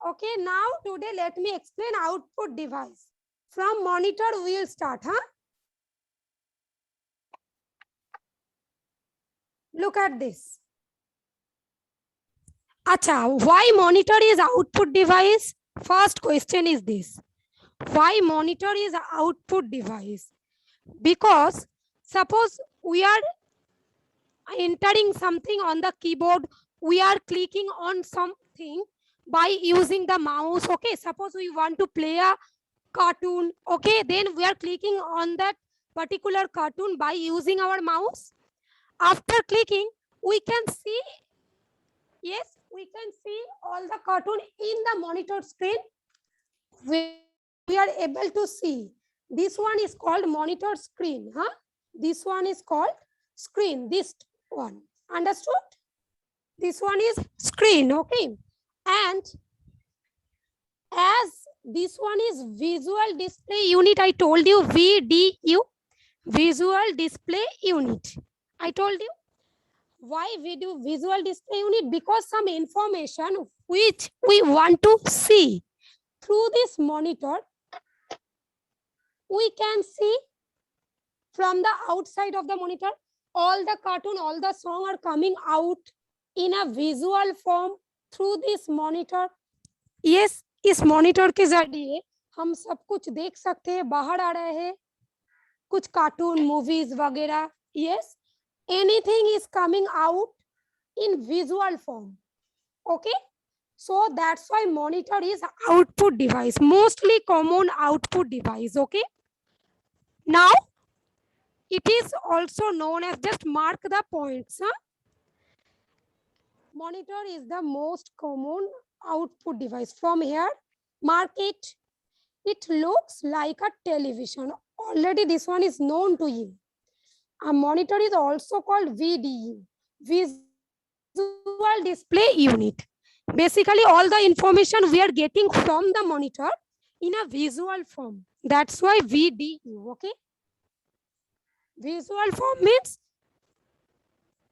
Okay, now today let me explain output device. From monitor we will start, huh? Look at this. Acha, why monitor is output device? First question is this. Why monitor is output device? Because suppose we are entering something on the keyboard, we are clicking on something by using the mouse. Okay, suppose we want to play a cartoon. Okay, then we are clicking on that particular cartoon by using our mouse. After clicking, we can see, yes, we can see all the cartoon in the monitor screen. We are able to see. This one is called monitor screen, huh? This one is called screen, this one. Understood? This one is screen, okay? And as this one is visual display unit, I told you VDU, visual display unit. I told you. Why we do visual display unit? Because some information which we want to see through this monitor, we can see from the outside of the monitor. All the cartoon, all the song are coming out in a visual form through this monitor. Yes, इस monitor के जरिए हम सब कुछ देख सकते हैं, बाहर आ रहे हैं कुछ कार्टून मूवीज वगैरह. Yes, anything is coming out in visual form. Okay, so that's why monitor is output device, mostly common output device. Okay, now it is also known as, just mark the points, huh? Monitor is the most common output device. From here, mark it. It looks like a television. Already this one is known to you. A monitor is also called VDU, visual display unit. Basically, all the information we are getting from the monitor in a visual form. That's why VDU, okay? Visual form means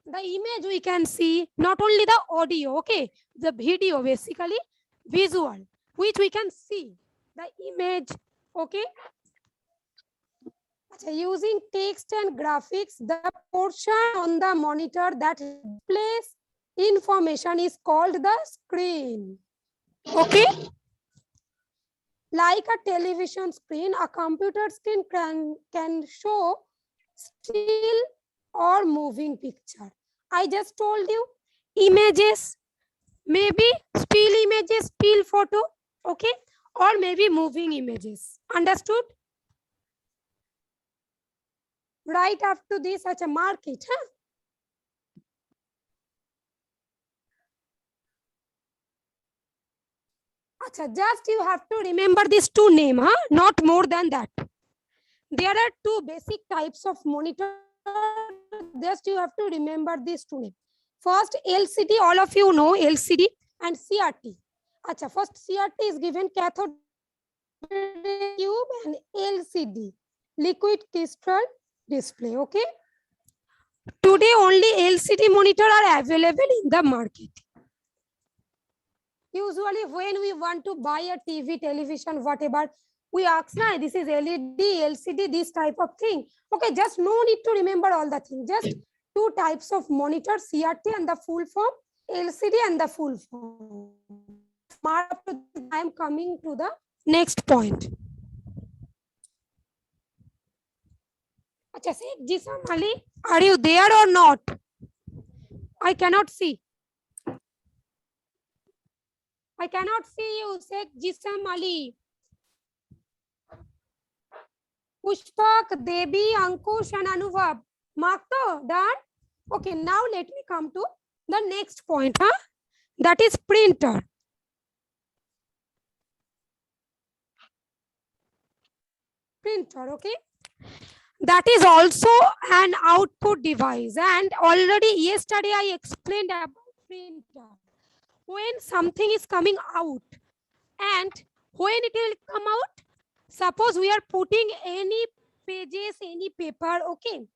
the image we can see, not only the audio, okay? The video, basically visual, which we can see the image, okay? Using text and graphics, the portion on the monitor that displays information is called the screen. Okay? Like a television screen, a computer screen can show still or moving picture. I just told you images, maybe still images, still photo, okay? Or maybe moving images. Understood? Right after this, such a mark it, huh? Achha, just you have to remember these two names, huh? Not more than that. There are two basic types of monitor. Just you have to remember these two names. First, LCD, all of you know LCD, and CRT. Achha, first CRT is given cathode tube and LCD, liquid crystal display, okay? Today only LCD monitor are available in the market. Usually when we want to buy a TV, television, whatever, we ask, nah, this is LED, LCD, this type of thing. Okay, just no need to remember all the things. Just two types of monitor, CRT and the full form, LCD and the full form. I am coming to the next point. Acha, Jisam Ali, are you there or not? I cannot see. I cannot see you, Sheikh Jisam Ali. Pushpak, Devi, Ankush, and Anubhav. Mark done? Okay, now let me come to the next point, huh? That is printer. Printer, okay? That is also an output device. And already yesterday I explained about printer. When something is coming out and when it will come out, suppose we are putting any pages, any paper, okay,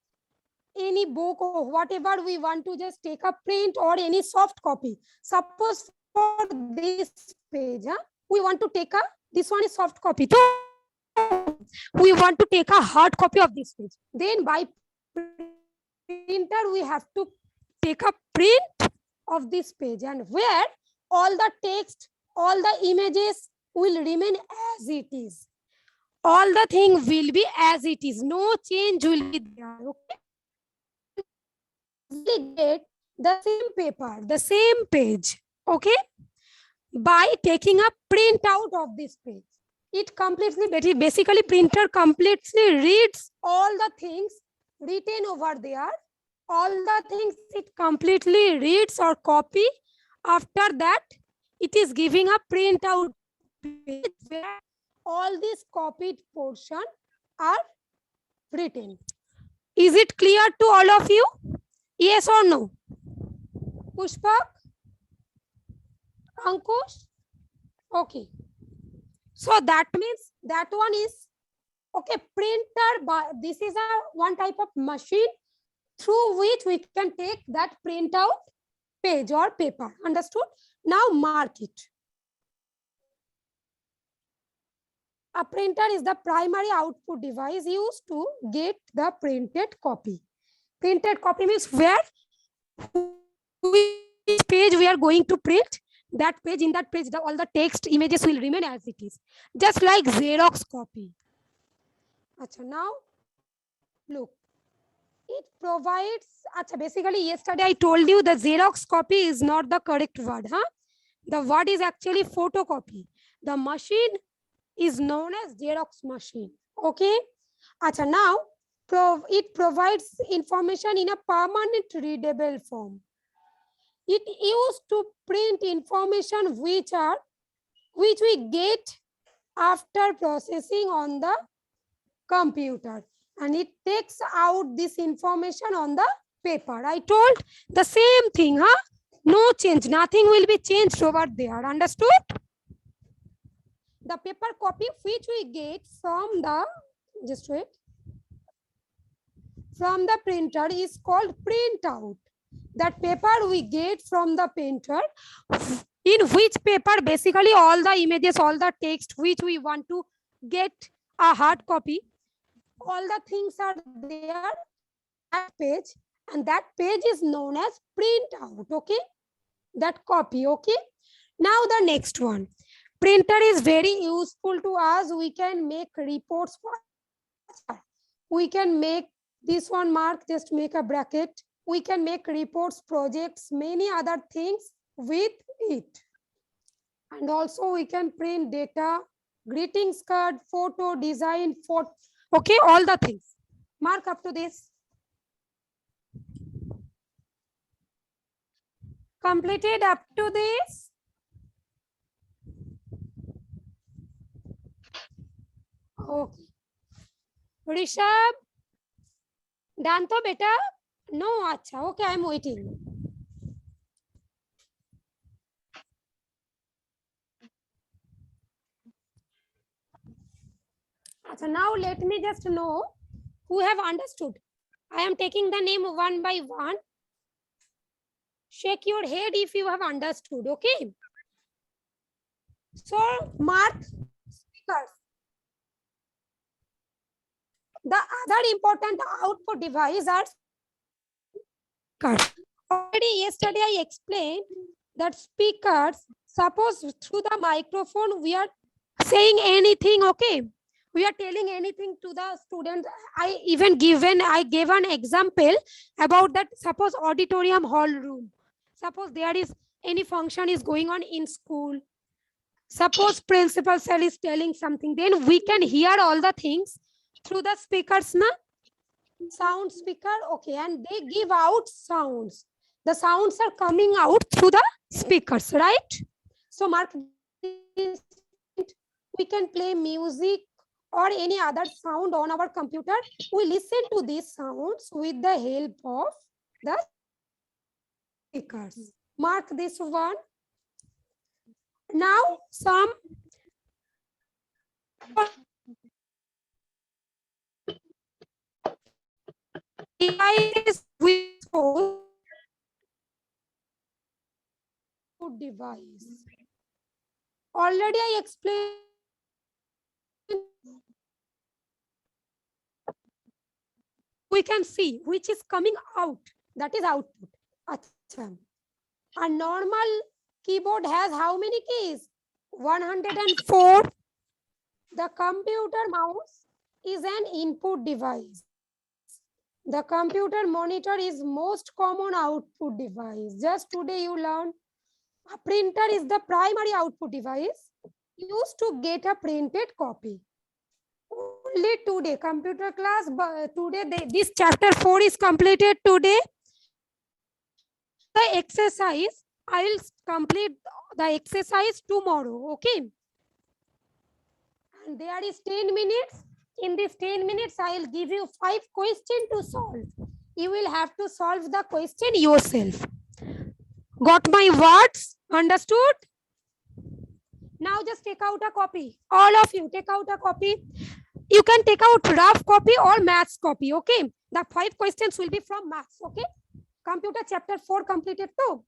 any book or whatever we want to just take a print or any soft copy. Suppose for for this page, we want to take this one is soft copy. So we want to take a hard copy of this page. Then by printer, we have to take a print of this page, and where all the text, all the images will remain as it is. All the thing will be as it is. No change will be there. Okay. We get the same paper, the same page. Okay. By taking a print out of this page. It completely, basically printer completely reads all the things written over there. All the things it completely reads or copy. After that, it is giving a printout page where all these copied portion are written. Is it clear to all of you? Yes or no? Pushpak? Ankush? Okay. So that means that one is, okay, printer. This is a one type of machine through which we can take that printout page or paper. Understood? Now mark it. A printer is the primary output device used to get the printed copy. Printed copy means where which page we are going to print. That page, in that page, all the text images will remain as it is. Just like Xerox copy. Achha, now look. It provides, basically yesterday I told you the Xerox copy is not the correct word. The word is actually photocopy. The machine is known as Xerox machine. Okay. Achha, now it provides information in a permanent readable form. It used to print information which we get after processing on the computer, and it takes out this information on the paper. I told the same thing, no change, nothing will be changed over there. Understood? The paper copy which we get from the, just wait, from the printer is called printout. That paper we get from the printer, in which paper basically all the images, all the text which we want to get a hard copy, all the things are there at page, and that page is known as printout. Okay, that copy. Okay, now the next one. Printer is very useful to us. We can make reports for, we can make this one mark, just make a bracket. We can make reports, projects, many other things with it. And also we can print data, greetings card, photo, design, photo. Okay, all the things. Mark up to this. Completed up to this. Okay. Rishabh, done to beta? No, acha. Okay, I am waiting. So now let me just know who have understood. I am taking the name one by one. Shake your head if you have understood. Okay. So mark speakers. The other important output device are speakers. Already yesterday I explained that speakers, suppose through the microphone we are saying anything. Okay. We are telling anything to the students. I gave an example about that. Suppose auditorium hall room. Suppose there is any function is going on in school. Suppose principal sir is telling something. Then we can hear all the things through the speakers, na? Sound speaker. Okay, and they give out sounds. The sounds are coming out through the speakers, right? So mark this. We can play music or any other sound on our computer. We listen to these sounds with the help of the speakers. Mark this one. Now some devices we output device. Already I explained. We can see which is coming out. That is output. Achha. A normal keyboard has how many keys? 104. The computer mouse is an input device. The computer monitor is most common output device. Just today you learned a printer is the primary output device used to get a printed copy. Only today, computer class, today this chapter 4 is completed today. The exercise, I will complete the exercise tomorrow, okay? And there is 10 minutes. In this 10 minutes, I will give you 5 questions to solve. You will have to solve the question yourself. Got my words? Understood? Now just take out a copy. All of you, take out a copy. You can take out rough copy or maths copy, okay? The 5 questions will be from maths, okay? Computer chapter 4 completed too.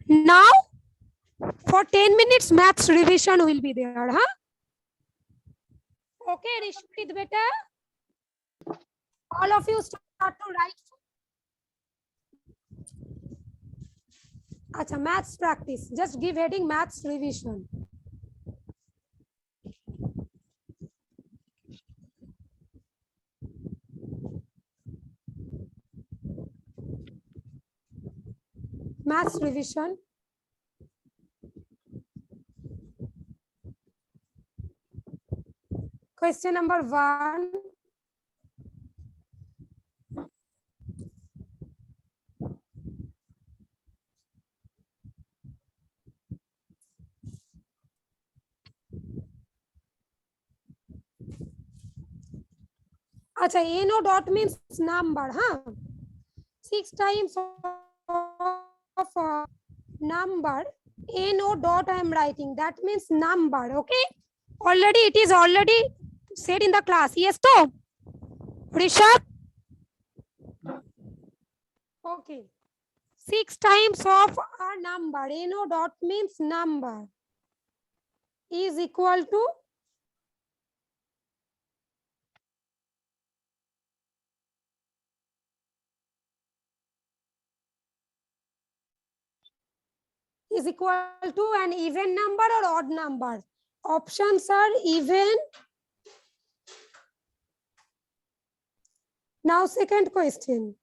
Now, for 10 minutes, maths revision will be there, huh? Okay, Rishpreet beta. All of you start to write. Acha, maths practice. Just give heading maths revision. Maths revision. Question number 1. Acha, NO dot means number, huh? 6 times of number, NO dot I am writing. That means number, okay? Already, it is already said in the class. Yes, to? Rishabh? Okay. 6 times of a number, NO dot means number, is equal to an even number or odd number. Options are even. Now second question.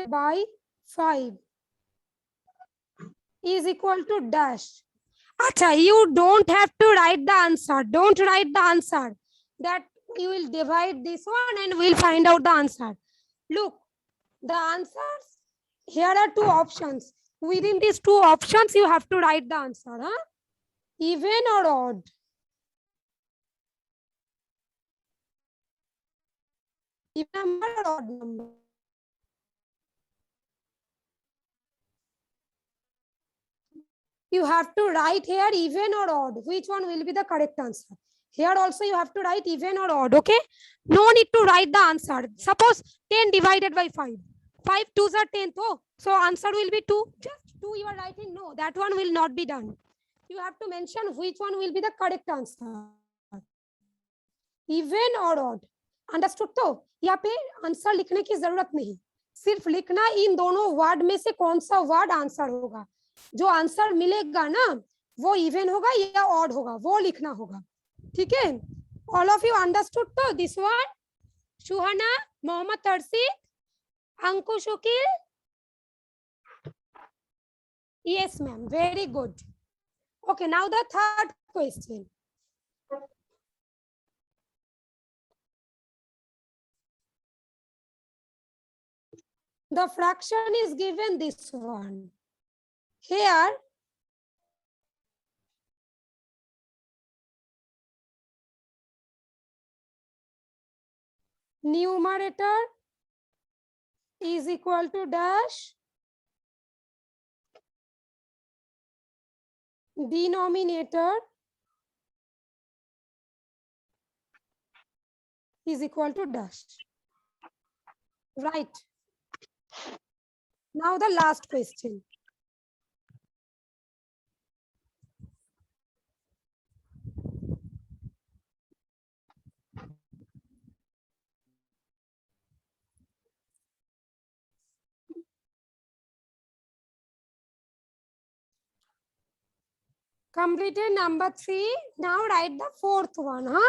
By 5 is equal to dash. Acha, you don't have to write the answer. Don't write the answer. That you will divide this one and we'll find out the answer. Look, the answers, here are 2 options. Within these 2 options, you have to write the answer. Huh? Even or odd? Even number or odd number? You have to write here even or odd. Which one will be the correct answer? Here also you have to write even or odd, okay? No need to write the answer. Suppose 10 divided by 5. 5 2s are 10, oh, so answer will be 2. Just 2 you are writing. No, that one will not be done. You have to mention which one will be the correct answer. Even or odd. Understood तो? यहाँ पे answer लिखने की जरूरत नहीं, सिर्फ लिखना इन दोनों वर्ड में से कौन सा वर्ड आंसर होगा. जो आंसर मिलेगा ना वो इवन होगा या ऑड होगा वो लिखना होगा. ठीक है? ऑल ऑफ यू अंडरस्टूड तो this one? Shuhana, Mohammad Tarseed, Ankush Ukil? Yes, ma'am. Very good. Okay, now the third question. The fraction is given this one. Here, numerator is equal to dash, denominator is equal to dash. Right. Now the last question. Completed number 3. Now write the fourth one, huh?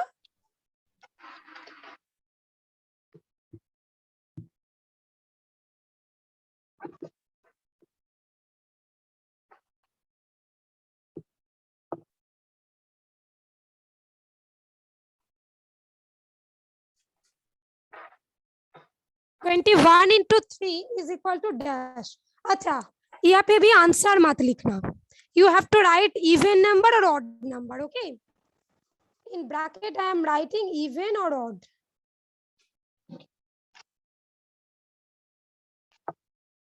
(21 into 3 is equal to dash. अच्छा, यहाँ पे भी answer मत लिखना. You have to write even number or odd number, okay? In bracket, I am writing even or odd.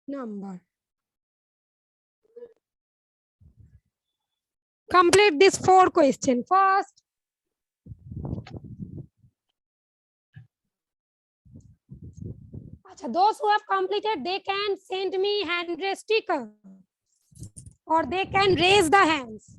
Number. Complete this 4 question. First, those who have completed, they can send me hand raise sticker or they can raise the hands.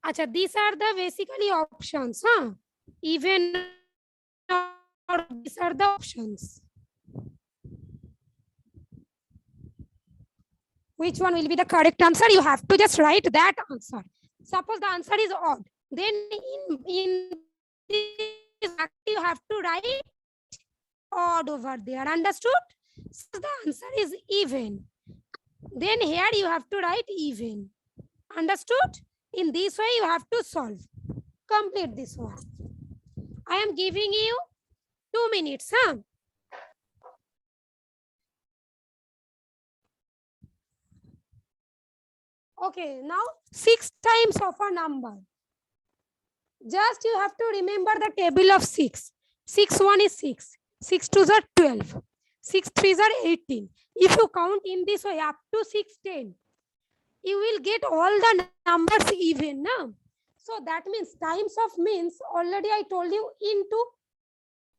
Acha, these are the basically options, huh? Even or these are the options. Which one will be the correct answer? You have to just write that answer. Suppose the answer is odd, then in this you have to write odd over there. Understood? So the answer is even. Then here you have to write even. Understood? In this way you have to solve. Complete this one. I am giving you 2 minutes, huh? Okay, now 6 times of a number. Just you have to remember the table of 6. 6 1 is 6. 6 2s are 12. 6 3s are 18. If you count in this way up to 6 10, you will get all the numbers even. No? So that means times of means already I told you into.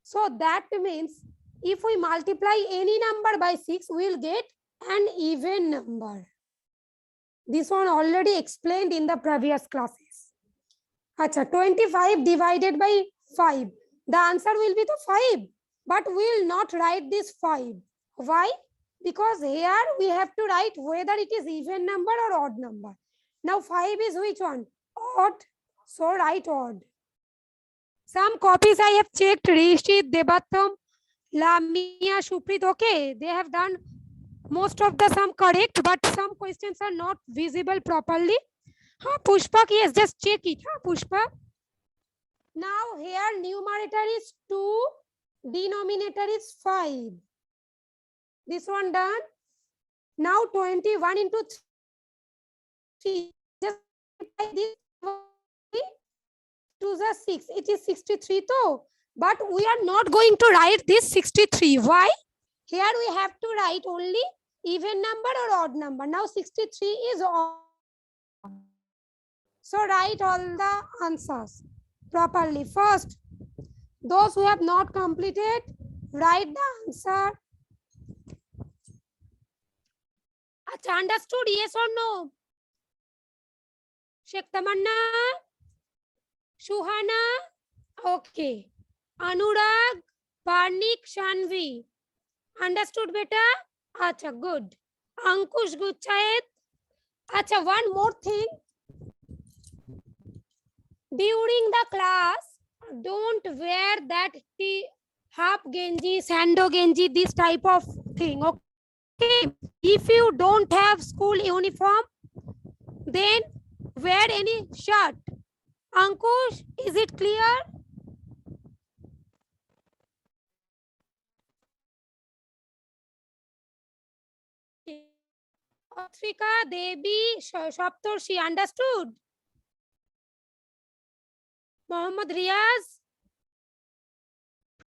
So that means if we multiply any number by 6, we will get an even number. This one already explained in the previous classes. Acha, 25 divided by 5. The answer will be the 5. But we will not write this 5. Why? Because here we have to write whether it is even number or odd number. Now 5 is which one? Odd. So write odd. Some copies I have checked. Rishit, Debatam, Lamia, Shuprit. Okay, they have done most of the sum correct, but some questions are not visible properly. Huh, Pushpak, yes, just check it. Huh, Pushpak. Now here numerator is 2, denominator is 5. This one done. Now 21 into 3. Just like this. 2 is 6. It is 63 though. But we are not going to write this 63. Why? Here we have to write only even number or odd number. Now 63 is odd. So write all the answers properly. First, those who have not completed, write the answer. Achha, understood? Yes or no? Sheikh Tamanna? Shuhana? Okay. Anurag, Parnik, Shanvi. Understood, beta? Acha, good. Ankush Guchayet. Acha, one more thing. During the class, don't wear that half genji, sando genji, this type of thing. Okay. If you don't have school uniform, then wear any shirt. Ankush, is it clear? Atrika, Devi, Shaptor, she understood. Mohammad Riaz.